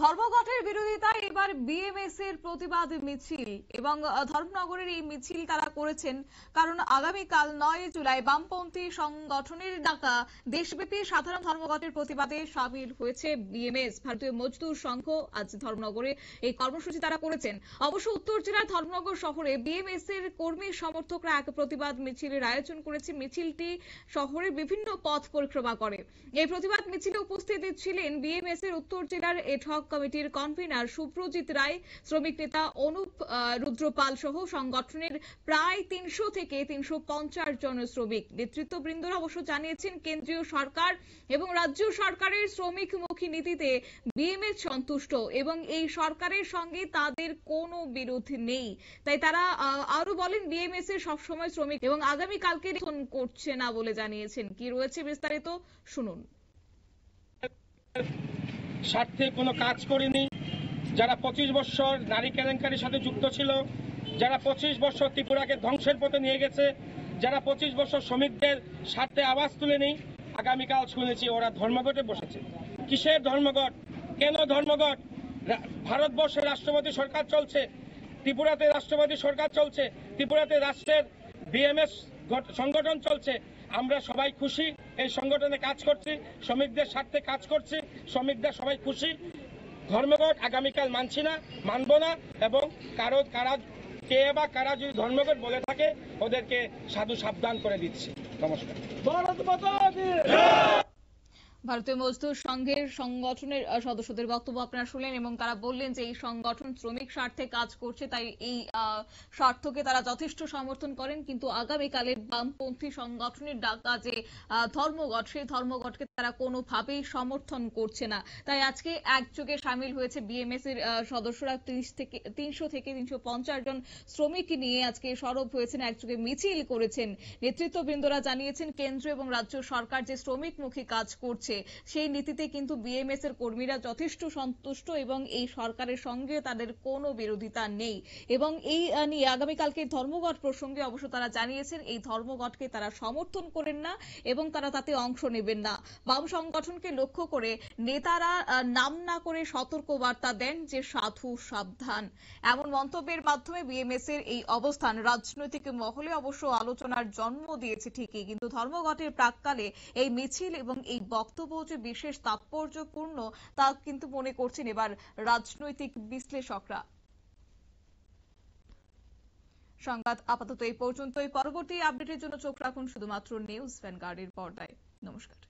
ধর্মঘটের বিরোধিতায় এবার বিএমএস এর প্রতিবাদ মিছিল এবং ধর্মনগরের এই মিছিল তারা করেছেন কারণ আগামীকাল 9 জুলাই বামপন্থী সংগঠনের ডাকা দেশব্যাপী সাধারণ ধর্মঘটের প্রতিবাদে সামিল হয়েছে বিএমএস। ভারতীয় মজদুর সংঘ আজ ধর্মনগরে এই কর্মসূচি তারা করেছেন। অবশ্য উত্তর জেলার ধর্মনগর শহরে বিএমএস এর কর্মী সমর্থকরা এক প্রতিবাদ মিছিলের আয়োজন করেছে। মিছিলটি শহরের বিভিন্ন পথ পরিক্রমা করে। এই প্রতিবাদ মিছিলে উপস্থিত ছিলেন বিএমএস এর উত্তর জেলার এডহক কমিটির কনভেনার সুপ্রজিৎ রায়, শ্রমিক নেতা অনুপ রুদ্রপাল সহ সংগঠনের প্রায় 300 থেকে 350 জন শ্রমিক। নেতৃত্ববৃন্দরা অবশ্য জানিয়েছেন কেন্দ্রীয় সরকার এবং রাজ্য সরকারের শ্রমিকমুখী নীতিতে বিএমএস সন্তুষ্ট এবং এই সরকারের সঙ্গে তাদের কোনো বিরোধ নেই। তাই তারা আরো বলেন বিএমএস এর সবসময় শ্রমিক এবং আগামীকালকে করছে না বলে জানিয়েছেন। কি রয়েছে বিস্তারিত শুনুন। স্বার্থে কোনো কাজ করিনি, যারা 25 বছর নারী কেলেঙ্কারির সাথে যুক্ত ছিল, যারা 25 বছর ত্রিপুরাকে ধ্বংসের পথে নিয়ে গেছে, যারা 25 বছর শ্রমিকদের স্বার্থে আওয়াজ তুলেনি, আগামীকাল শুনেছি ওরা ধর্মঘটে বসেছে। কিসের ধর্মঘট? কেন ধর্মঘট? ভারতবর্ষে রাষ্ট্রপতি সরকার চলছে, ত্রিপুরাতে রাষ্ট্রপতি সরকার চলছে, ত্রিপুরাতে রাষ্ট্রের বিএমএস সংগঠন চলছে। আমরা সবাই খুশি, এই সংগঠনে কাজ করছি, শ্রমিকদের স্বার্থে কাজ করছি, শ্রমিকদের সবাই খুশি। ধর্মঘট আগামীকাল মানছি না, মানব না, এবং কে বা কারা যদি ধর্মঘট বলে থাকে ওদেরকে সাধু সাবধান করে দিচ্ছি। নমস্কার। ভারতীয় মজদুর সংঘের সংগঠনের সদস্যদের বক্তব্য আপনারা শুনলেন এবং তারা বললেন যে এই সংগঠন শ্রমিক স্বার্থে কাজ করছে, তাই এই স্বার্থকে তারা যথেষ্ট সমর্থন করেন। কিন্তু আগামীকালের বামপন্থী সংগঠনের ডাকা যে ধর্মঘট, সেই ধর্মঘটকে তারা কোনোভাবেই সমর্থন করছে না। তাই আজকে একযোগে সামিল হয়েছে বিএমএস এর সদস্যরা। 300 থেকে 350 জন শ্রমিক নিয়ে আজকে সরব হয়েছেন, একযোগে মিছিল করেছেন। নেতৃত্ববৃন্দরা জানিয়েছেন কেন্দ্র এবং রাজ্য সরকার যে শ্রমিকমুখী কাজ করছে সেই নীতিতে কিন্তু বিএমএস এর কর্মীরা যথেষ্ট সন্তুষ্ট এবং এই সরকারের সঙ্গে তাদের কোনো বিরোধিতা নেই। এবং এই নিয়ে আগামীকালকে ধর্মঘট প্রসঙ্গে অবশ্য তারা জানিয়েছেন এই ধর্মঘটকে তারা সমর্থন করেন না এবং তারা তাতে অংশ নেবেন না। বাম সংগঠনকে লক্ষ্য করে নেতারা নাম না করে সতর্ক বার্তা দেন যে সাধু সাবধান। এমন মন্তব্যের মাধ্যমে বিএমএস এর এই অবস্থান রাজনৈতিক মহলে অবশ্য আলোচনার জন্ম দিয়েছে ঠিকই, কিন্তু ধর্মঘটের প্রাক্কালে এই মিছিল এবং এই বক্তব্য যে বিশেষ তাৎপর্যপূর্ণ তা কিন্তু মনে করছেন এবার রাজনৈতিক বিশ্লেষকরা। সংবাদ আপাতত এই পর্যন্তই। পরবর্তী আপডেটের জন্য চোখ রাখুন শুধুমাত্র নিউজ ভ্যানগার্ডের পর্দায়। নমস্কার।